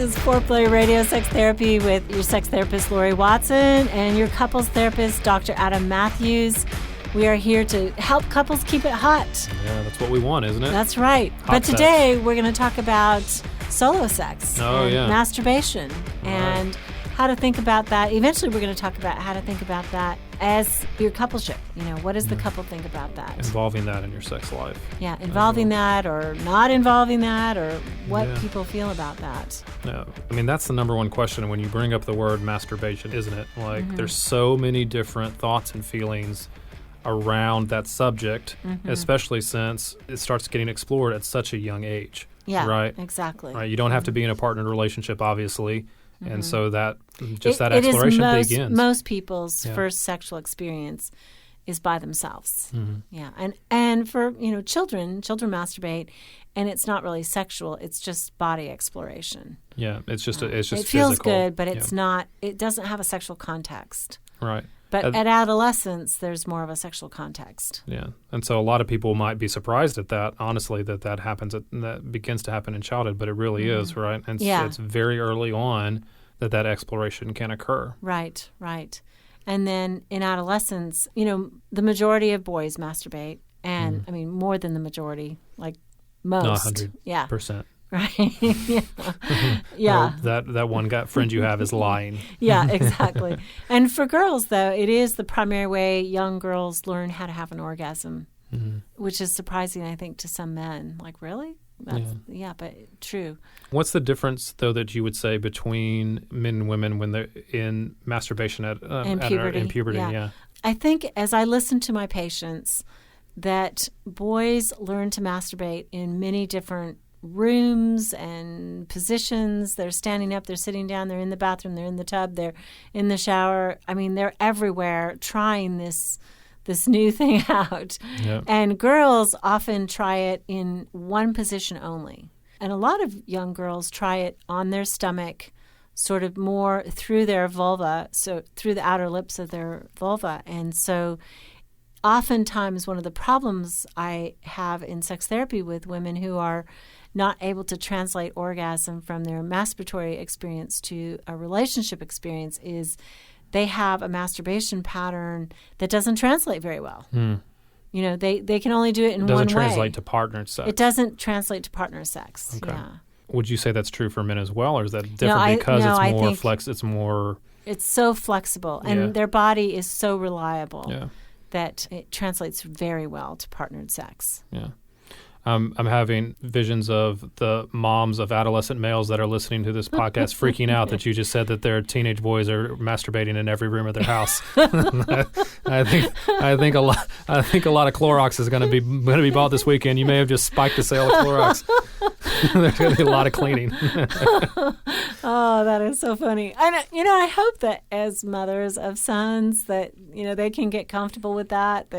is Foreplay Radio Sex Therapy with your sex therapist, Laurie Watson, and your couples therapist, Dr. Adam Mathews. We are here to help couples keep it hot. Yeah, that's what we want, isn't it? That's right. Hot but sex. Today, we're going to talk about solo sex and masturbation and how to think about that. Eventually, we're going to talk about how to think about that as your coupleship. You know, what does the couple think about that? Involving that in your sex life. Yeah, involving that or not involving that, or what people feel about that. No, I mean, that's the number one question when you bring up the word masturbation, isn't it? Like, there's so many different thoughts and feelings around that subject, especially since it starts getting explored at such a young age. Yeah, right? Exactly. Right, you don't have to be in a partnered relationship, obviously. And so that that exploration begins. Most people's first sexual experience is by themselves. Yeah, and for children masturbate, and it's not really sexual. It's just body exploration. Yeah, it's just it physical. Feels good, but it's not. It doesn't have a sexual context. Right. But at adolescence, there's more of a sexual context. Yeah, and so a lot of people might be surprised at that. Honestly, that happens. That begins to happen in childhood, but it really is, right? And it's very early on that exploration can occur. Right. And then in adolescence, the majority of boys masturbate, and I mean more than the majority, like most. 100%. Yeah. Right. Yeah. That one friend you have is lying. Yeah, exactly. And for girls, though, it is the primary way young girls learn how to have an orgasm, which is surprising, I think, to some men. Like, really? But true. What's the difference, though, that you would say between men and women when they're in masturbation in puberty? Yeah. I think as I listen to my patients, that boys learn to masturbate in many different rooms and positions. They're standing up, they're sitting down, they're in the bathroom, they're in the tub, they're in the shower. I mean, they're everywhere trying this new thing out. Yep. And girls often try it in one position only. And a lot of young girls try it on their stomach, sort of more through their vulva, so through the outer lips of their vulva. And so oftentimes one of the problems I have in sex therapy with women who are not able to translate orgasm from their masturbatory experience to a relationship experience is they have a masturbation pattern that doesn't translate very well. They can only do it in one way. It doesn't translate to partner sex. It doesn't translate to partner sex. Okay. Yeah. Would you say that's true for men as well, or is that different because it's more flex? It's more. It's so flexible, and their body is so reliable that it translates very well to partnered sex. Yeah. I'm having visions of the moms of adolescent males that are listening to this podcast freaking out that you just said that their teenage boys are masturbating in every room of their house. I think a lot of Clorox is going to be bought this weekend. You may have just spiked the sale of Clorox. There's going to be a lot of cleaning. Oh, that is so funny. And I hope that as mothers of sons that they can get comfortable with that.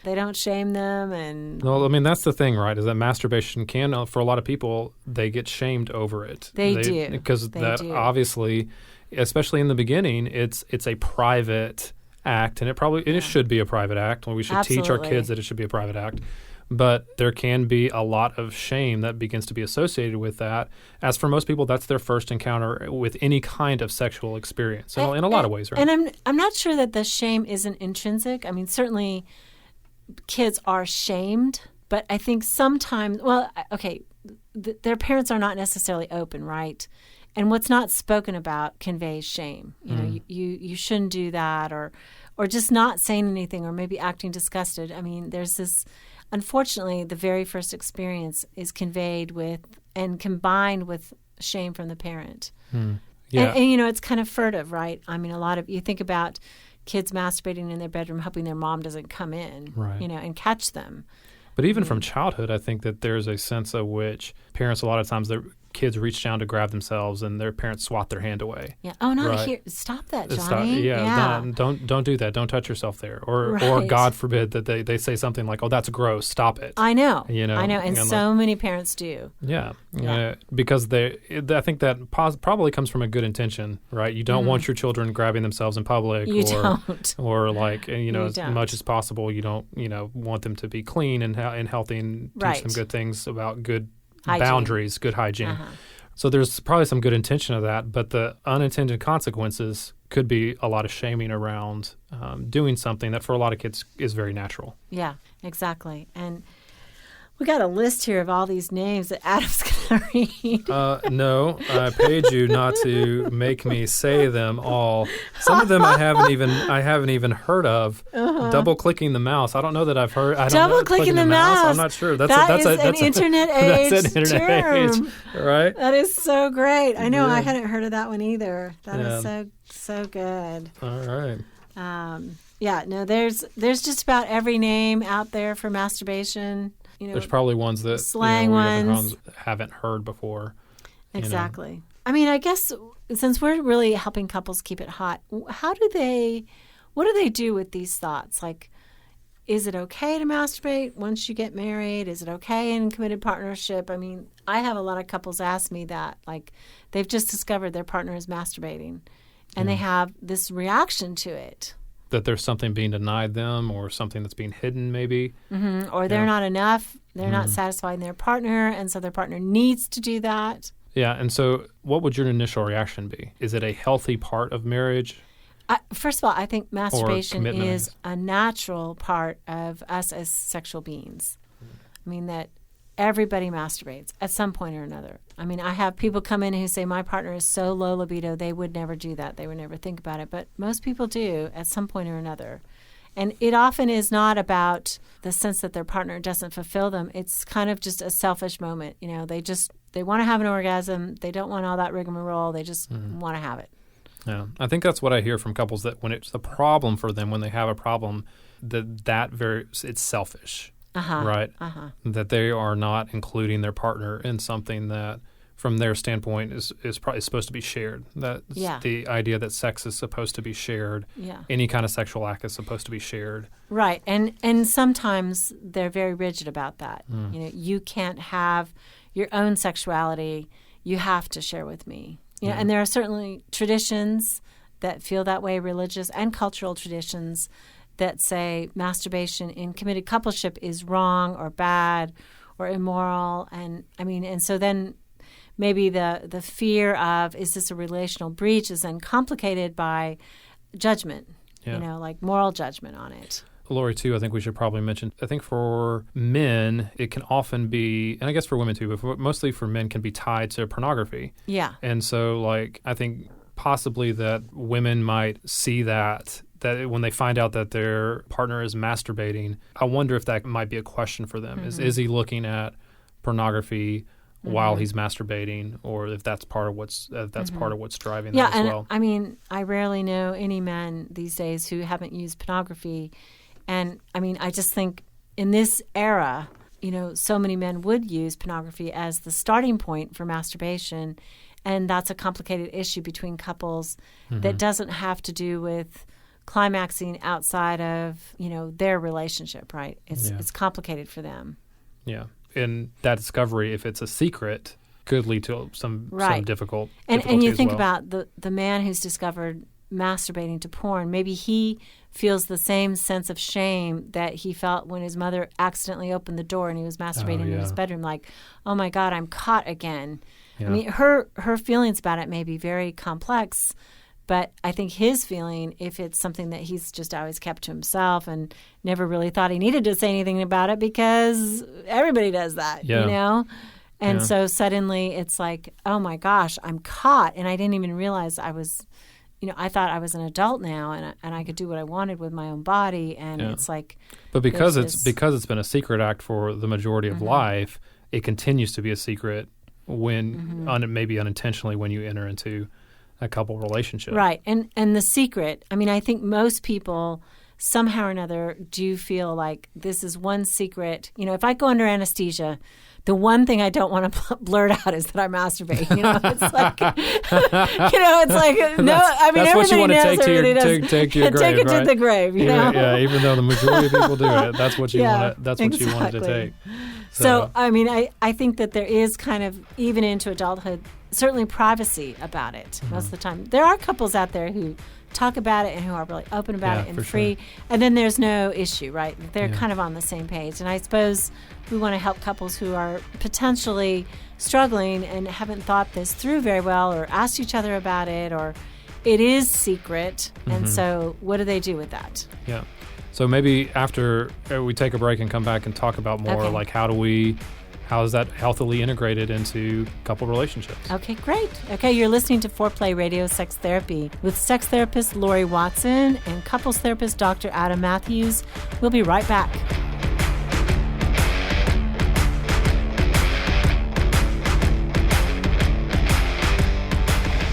They don't shame them. And well, I mean, that's the thing, right, is that masturbation can, for a lot of people, they get shamed over it. They do. Because obviously, especially in the beginning, it's a private act, and it should be a private act. We should teach our kids that it should be a private act. But there can be a lot of shame that begins to be associated with that. As for most people, that's their first encounter with any kind of sexual experience, in a lot of ways, right? And I'm not sure that the shame isn't intrinsic. I mean, certainly kids are shamed, but I think sometimes, their parents are not necessarily open, right? And what's not spoken about conveys shame. You shouldn't do that, or just not saying anything, or maybe acting disgusted. I mean, there's this. Unfortunately, the very first experience is conveyed with and combined with shame from the parent. Yeah. And it's kind of furtive, right? I mean, you think about kids masturbating in their bedroom, hoping their mom doesn't come in, right, and catch them. But even from childhood, I think that there's a sense of which parents, a lot of times, their kids reach down to grab themselves, and their parents swat their hand away. Yeah. Oh, not here. Stop that, Johnny. Don't do that. Don't touch yourself there. Or God forbid that they say something like, "Oh, that's gross. Stop it." I know. I know. And so many parents do. Yeah. Because I think that probably comes from a good intention, right? You don't want your children grabbing themselves in public. You don't. Or as much as possible, you don't want them to be clean and healthy, and teach them good things about good hygiene. Boundaries, good hygiene. So there's probably some good intention of that, but the unintended consequences could be a lot of shaming around doing something that for a lot of kids is very natural. Yeah, exactly. And we got a list here of all these names that Adam's going to read. No, I paid you not to make me say them all. Some of them I haven't even heard of. Double clicking the mouse. I don't know that I've heard. Double clicking the mouse. I'm not sure. That's an internet age. That's an internet term. age, right? That is so great. I know. Yeah. I hadn't heard of that one either. That is so good. All right. Yeah. No. There's just about every name out there for masturbation. There's probably ones that slang ones haven't heard before. Exactly. I mean, I guess since we're really helping couples keep it hot, what do they do with these thoughts? Like, is it okay to masturbate once you get married? Is it okay in committed partnership? I mean, I have a lot of couples ask me that. Like, they've just discovered their partner is masturbating, and they have this reaction to it. That there's something being denied them or something that's being hidden maybe. Mm-hmm. Or they're not enough. They're not satisfying their partner, and so their partner needs to do that. Yeah, and so what would your initial reaction be? Is it a healthy part of marriage? First of all, I think masturbation is a natural part of us as sexual beings. I mean, that everybody masturbates at some point or another. I mean, I have people come in who say, my partner is so low libido, they would never do that. They would never think about it. But most people do at some point or another. And it often is not about the sense that their partner doesn't fulfill them. It's kind of just a selfish moment. They want to have an orgasm. They don't want all that rigmarole. They just want to have it. Yeah. I think that's what I hear from couples, that when it's a problem for them, when they have a problem, it's selfish. Right? That they are not including their partner in something that, from their standpoint, is probably supposed to be shared. The idea that sex is supposed to be shared. Yeah. Any kind of sexual act is supposed to be shared. Right. And sometimes they're very rigid about that. You can't have your own sexuality. You have to share with me. And there are certainly traditions that feel that way, religious and cultural traditions, that say masturbation in committed coupleship is wrong or bad or immoral. And so then maybe the fear of, is this a relational breach, is then complicated by judgment, like moral judgment on it. Laurie, too, I think we should probably mention, I think for men, it can often be, and I guess for women too, but mostly for men, can be tied to pornography. Yeah. And so, I think possibly that women might see that when they find out that their partner is masturbating, I wonder if that might be a question for them. Is he looking at pornography while he's masturbating, or if that's part of what's part of what's driving that as well? I mean, I rarely know any men these days who haven't used pornography. And I mean, I just think in this era, so many men would use pornography as the starting point for masturbation. And that's a complicated issue between couples that doesn't have to do with climaxing outside of, their relationship, right? It's complicated for them. Yeah. And that discovery, if it's a secret, could lead to some difficult and you think about the man who's discovered masturbating to porn. Maybe he feels the same sense of shame that he felt when his mother accidentally opened the door and he was masturbating in his bedroom, like, oh my God, I'm caught again. Yeah. I mean, her feelings about it may be very complex, but I think his feeling, if it's something that he's just always kept to himself and never really thought he needed to say anything about it, because everybody does that, And so suddenly it's like, oh my gosh, I'm caught, and I didn't even realize I was, I thought I was an adult now, and I could do what I wanted with my own body, and it's like. But because it's been a secret act for the majority of life, it continues to be a secret when maybe unintentionally when you enter into a couple relationship. Right. And the secret, I mean, I think most people somehow or another do feel like this is one secret. If I go under anesthesia, the one thing I don't want to blurt out is that I masturbate. It's like, it's like, no, I mean, that's what you want to take to your grave, take it to the grave, Yeah, even though the majority of people do it, that's what you want. That's what you wanted to take. So, I mean, I think that there is kind of, even into adulthood, certainly privacy about it most of the time. There are couples out there who talk about it and who are really open about it and free. Sure. And then there's no issue, right? They're Yeah. kind of on the same page. And I suppose we want to help couples who are potentially struggling and haven't thought this through very well or asked each other about it, or it is secret. And so what do they do with that? Yeah. So maybe after we take a break and come back and talk about more, like how is that healthily integrated into couple relationships? Okay, great. Okay, you're listening to Foreplay Radio Sex Therapy with sex therapist Laurie Watson and couples therapist Dr. Adam Mathews. We'll be right back.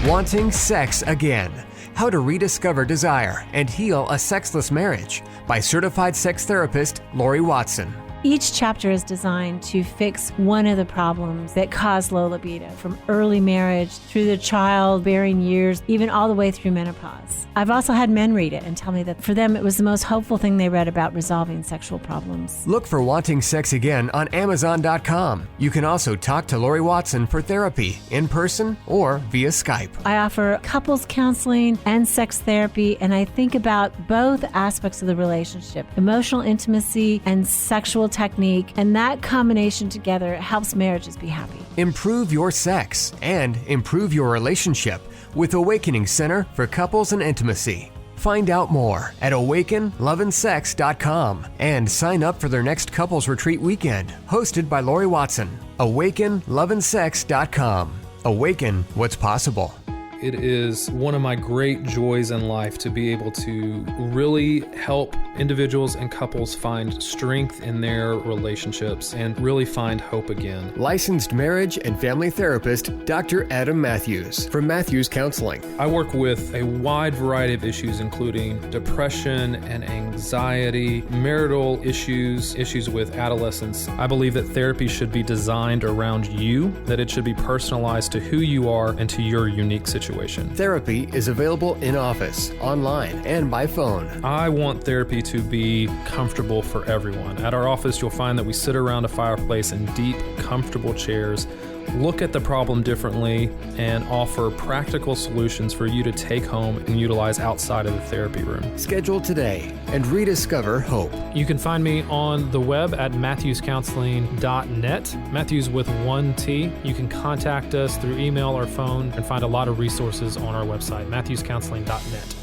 Wanting sex again. How to rediscover desire and heal a sexless marriage by certified sex therapist Laurie Watson. Each chapter is designed to fix one of the problems that cause low libido, from early marriage through the childbearing years, even all the way through menopause. I've also had men read it and tell me that for them it was the most hopeful thing they read about resolving sexual problems. Look for Wanting Sex Again on Amazon.com. You can also talk to Laurie Watson for therapy in person or via Skype. I offer couples counseling and sex therapy, and I think about both aspects of the relationship, emotional intimacy and sexual technique, and that combination together helps marriages be happy. Improve your sex and improve your relationship with Awakening Center for Couples and Intimacy. Find out more at awakenloveandsex.com and sign up for their next couples retreat weekend, hosted by Laurie Watson. awakenloveandsex.com. Awaken what's possible. It is one of my great joys in life to be able to really help individuals and couples find strength in their relationships and really find hope again. Licensed marriage and family therapist Dr. Adam Mathews from Mathews Counseling. I work with a wide variety of issues, including depression and anxiety, marital issues, issues with adolescence. I believe that therapy should be designed around you, that it should be personalized to who you are and to your unique situation. Therapy is available in office, online, and by phone. I want therapy to be comfortable for everyone. At our office, you'll find that we sit around a fireplace in deep, comfortable chairs, look at the problem differently, and offer practical solutions for you to take home and utilize outside of the therapy room. Schedule today and rediscover hope. You can find me on the web at mathewscounseling.net, Mathews with one T. You can contact us through email or phone and find a lot of resources on our website, mathewscounseling.net.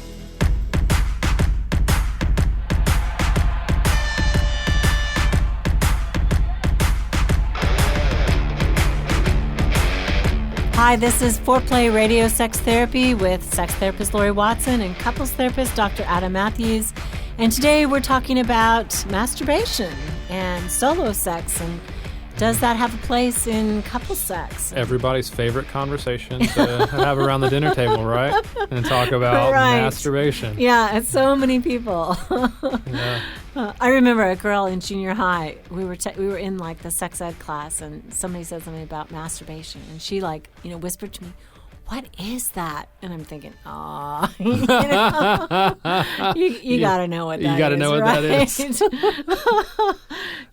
Hi, this is Foreplay Radio Sex Therapy with sex therapist Laurie Watson and couples therapist Dr. Adam Mathews. And today we're talking about masturbation and solo sex, and does that have a place in couple sex? Everybody's favorite conversation to have around the dinner table, right? And talk about masturbation. Yeah, it's so many people. Yeah. I remember a girl in junior high. We were in like the sex ed class, and somebody said something about masturbation, and she whispered to me, "What is that?" And I'm thinking, you got to know what that is. You got to know what that is.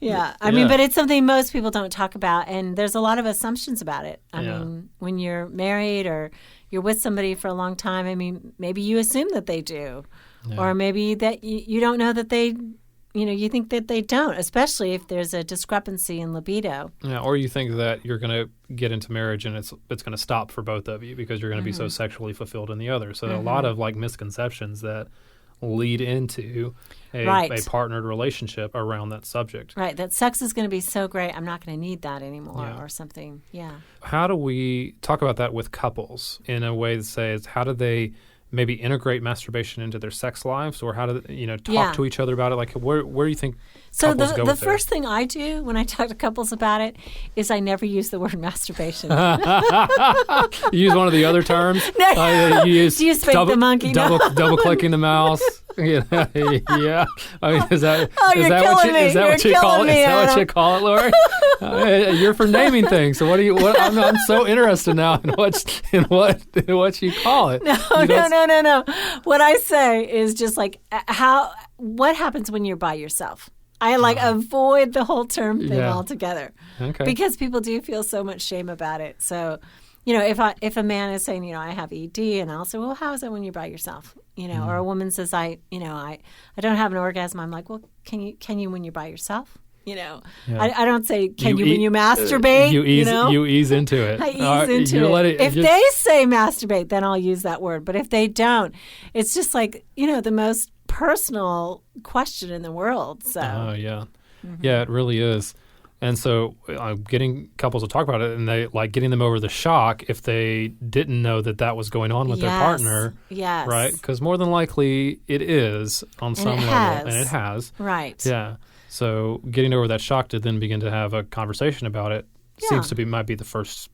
Yeah. I mean, but it's something most people don't talk about, and there's a lot of assumptions about it. I mean, when you're married or you're with somebody for a long time, I mean, maybe you assume that they do, or maybe that you don't know that they. You think that they don't, especially if there's a discrepancy in libido. Yeah, or you think that you're going to get into marriage and it's going to stop for both of you because you're going to be so sexually fulfilled in the other. So a lot of misconceptions that lead into a partnered relationship around that subject. Right, that sex is going to be so great, I'm not going to need that anymore or something. Yeah. How do we talk about that with couples in a way that says, how do they maybe integrate masturbation into their sex lives, or how do talk to each other about it? Like, where do you think couples go with the first thing I do when I talk to couples about it is I never use the word masturbation. You use one of the other terms? No. You use do you spank the monkey? Double clicking the mouse. Yeah. I mean, is that what you call it? Is that what you call it, Laurie? You're for naming things. So I'm so interested now in what you call it. No. What I say is just like what happens when you're by yourself. I avoid the whole term thing altogether. Okay. Because people do feel so much shame about it. So if a man is saying, I have ED, and I'll say, well, how is it when you're by yourself? Or a woman says, I don't have an orgasm. I'm like, well, can you when you're by yourself? I don't say, can you when you masturbate? You ease into it. I ease into it. If they say masturbate, then I'll use that word. But if they don't, it's just like, the most personal question in the world. So. Oh, yeah. Mm-hmm. Yeah, it really is. And so getting couples to talk about it, and they getting them over the shock if they didn't know that was going on with their partner. Yes. Right? Because more than likely it is on some level. And it has. Right. Yeah. So getting over that shock to then begin to have a conversation about it seems to be might be the first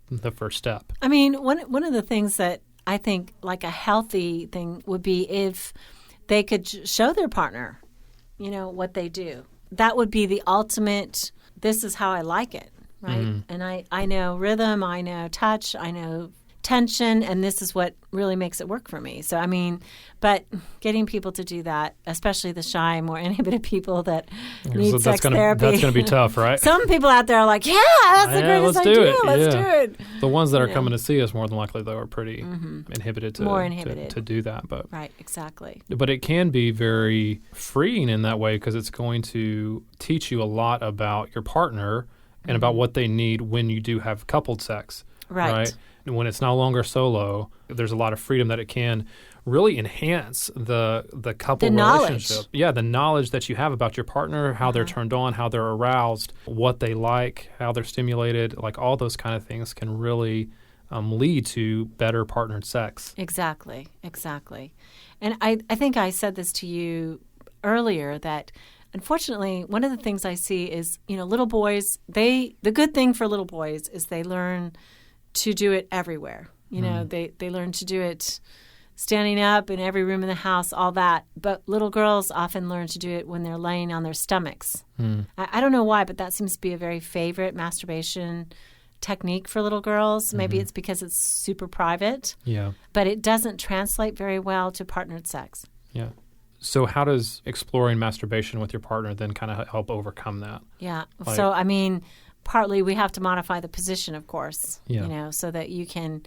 step. I mean, one of the things that I think like a healthy thing would be if they could show their partner, what they do. That would be the ultimate, this is how I like it, right? Mm. And I know rhythm, I know touch, I know tension, and this is what really makes it work for me. So, but getting people to do that, especially the shy, more inhibited people that need sex therapy. That's going to be tough, right? Some people out there are like, that's the greatest idea. Let's do it. The ones that are coming to see us, more than likely, though, are pretty inhibited to do that. But right, exactly. But it can be very freeing in that way because it's going to teach you a lot about your partner and about what they need when you do have coupled sex. Right? When it's no longer solo, there's a lot of freedom that it can really enhance the couple relationship. Yeah, the knowledge that you have about your partner, how they're turned on, how they're aroused, what they like, how they're stimulated, all those kind of things can really lead to better partnered sex. Exactly. And I think I said this to you earlier that unfortunately, one of the things I see is, little boys, the good thing for little boys is they learn to do it everywhere. They learn to do it standing up in every room in the house, all that. But little girls often learn to do it when they're laying on their stomachs. I don't know why, but that seems to be a very favorite masturbation technique for little girls. Maybe it's because it's super private. Yeah. But it doesn't translate very well to partnered sex. Yeah. So how does exploring masturbation with your partner then kind of help overcome that? Yeah. So, partly we have to modify the position, of course, so that you can,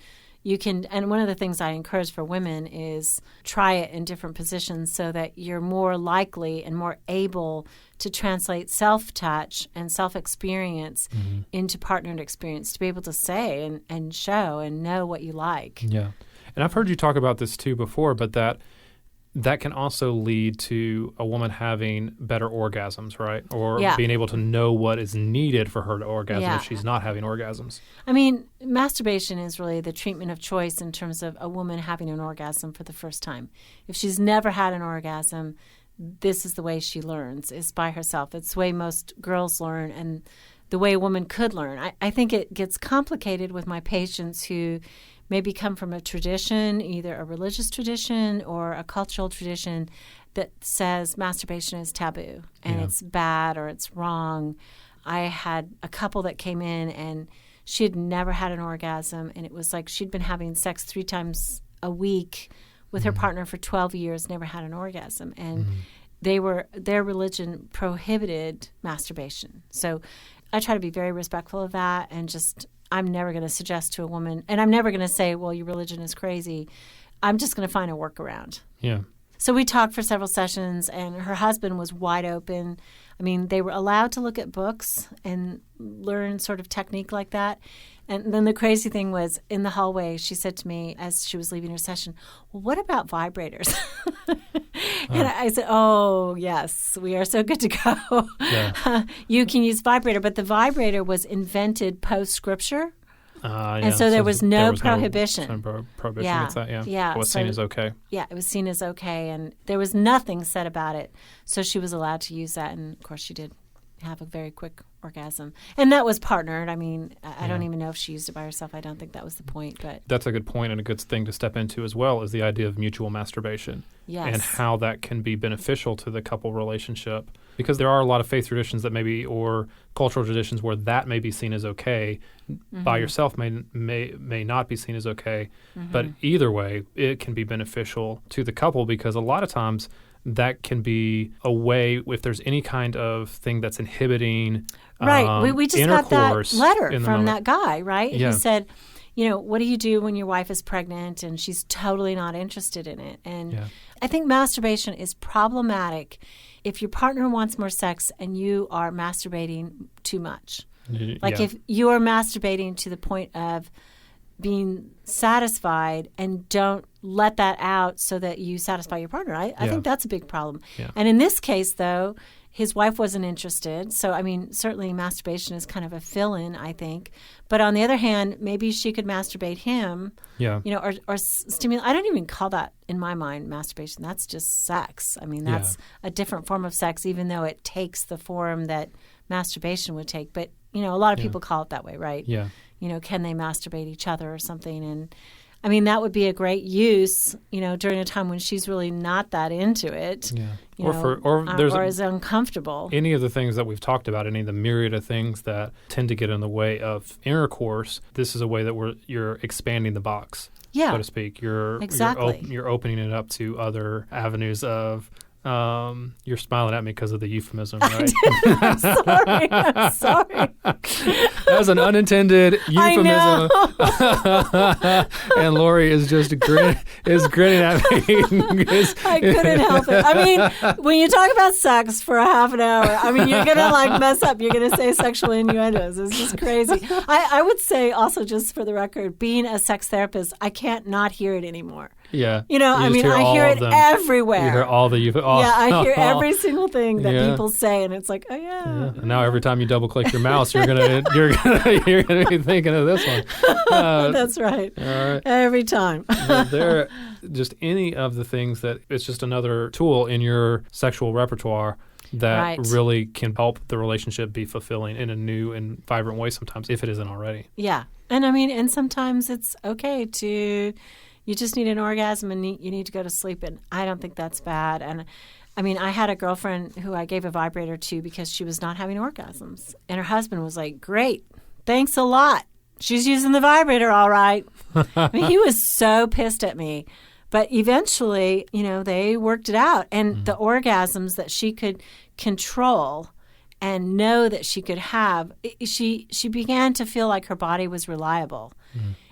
and one of the things I encourage for women is try it in different positions so that you're more likely and more able to translate self-touch and self-experience into partnered experience, to be able to say and show and know what you like. Yeah. And I've heard you talk about this too before, but that can also lead to a woman having better orgasms, right? Or being able to know what is needed for her to orgasm if she's not having orgasms. Masturbation is really the treatment of choice in terms of a woman having an orgasm for the first time. If she's never had an orgasm, this is the way she learns, is by herself. It's the way most girls learn and the way a woman could learn. I think it gets complicated with my patients who maybe come from a tradition, either a religious tradition or a cultural tradition that says masturbation is taboo and it's bad or it's wrong. I had a couple that came in and she had never had an orgasm, and it was like she'd been having sex 3 times a week with her partner for 12 years, never had an orgasm. And their religion prohibited masturbation. So I try to be very respectful of that and just I'm never going to suggest to a woman, and I'm never going to say, well, your religion is crazy. I'm just going to find a workaround. Yeah. So we talked for several sessions, and her husband was wide open. They were allowed to look at books and learn sort of technique like that. And then the crazy thing was, in the hallway, she said to me as she was leaving her session, well, what about vibrators? And I said, oh, yes, we are so good to go. Yeah. You can use vibrator. But the vibrator was invented post-scripture. And so there was no prohibition. No prohibition against that, yeah. It was seen as okay. Yeah, it was seen as okay. And there was nothing said about it. So she was allowed to use that. And, of course, she did have a very quick orgasm. And that was partnered. I don't even know if she used it by herself. I don't think that was the point. But that's a good point and a good thing to step into as well, is the idea of mutual masturbation. Yes. And how that can be beneficial to the couple relationship. Because there are a lot of faith traditions that maybe, or cultural traditions where that may be seen as okay. By yourself may not be seen as okay. But either way, it can be beneficial to the couple, because a lot of times that can be a way, if there's any kind of thing that's inhibiting right. We just got that letter from that guy, right? Yeah. He said, what do you do when your wife is pregnant and she's totally not interested in it? And Yeah. I think masturbation is problematic if your partner wants more sex and you are masturbating too much. Like if you are masturbating to the point of being satisfied and don't let that out so that you satisfy your partner. I think that's a big problem. Yeah. And in this case, though, his wife wasn't interested. So, I mean, certainly masturbation is kind of a fill-in, I think. But on the other hand, maybe she could masturbate him, or stimulate. I don't even call that, in my mind, masturbation. That's just sex. I mean, that's a different form of sex, even though it takes the form that masturbation would take. But, a lot of people call it that way, right? Yeah. Can they masturbate each other or something? And I mean, that would be a great use, during a time when she's really not that into it. Yeah. Or is uncomfortable. Any of the things that we've talked about, any of the myriad of things that tend to get in the way of intercourse, this is a way that you're expanding the box, so to speak. You're opening it up to other avenues of. You're smiling at me because of the euphemism, right? I'm sorry. That was an unintended euphemism. And Laurie is just grinning at me. I couldn't help it. I mean, when you talk about sex for a half an hour, I mean, you're going to mess up. You're going to say sexual innuendos. It's just crazy. I would say also, just for the record, being a sex therapist, I can't not hear it anymore. Yeah. I hear it everywhere. You hear all the I hear every single thing that people say, and it's like, oh yeah. And now every time you double click your mouse, you're gonna be thinking of this one. That's right. All right. Every time. There, just any of the things that it's just another tool in your sexual repertoire that really can help the relationship be fulfilling in a new and vibrant way. Sometimes, if it isn't already. Yeah, and sometimes it's okay to. You just need an orgasm and you need to go to sleep. And I don't think that's bad. And I mean, I had a girlfriend who I gave a vibrator to because she was not having orgasms. And her husband was like, great, thanks a lot. She's using the vibrator all right. I mean, he was so pissed at me. But eventually, they worked it out. And the orgasms that she could control and know that she could have, she began to feel like her body was reliable.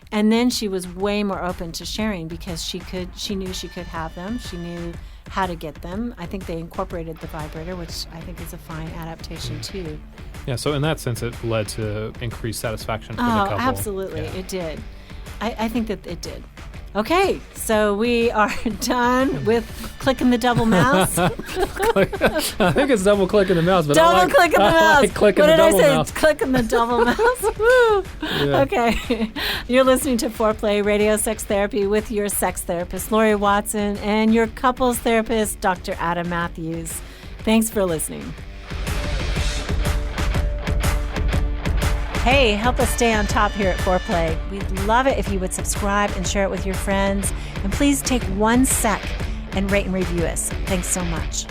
And then she was way more open to sharing because she knew she could have them. She knew how to get them. I think they incorporated the vibrator, which I think is a fine adaptation too. Yeah, so in that sense, it led to increased satisfaction for the couple. Oh, absolutely. Yeah. It did. I think that it did. Okay, so we are done with clicking the double mouse. I think it's double clicking the mouse, but double clicking the mouse. Like clicking what the did I double say? mouse. Clicking the double mouse. Woo. Yeah. Okay, you're listening to Foreplay Radio Sex Therapy with your sex therapist, Laurie Watson, and your couples therapist, Dr. Adam Mathews. Thanks for listening. Hey, help us stay on top here at Foreplay. We'd love it if you would subscribe and share it with your friends. And please take 1 sec and rate and review us. Thanks so much.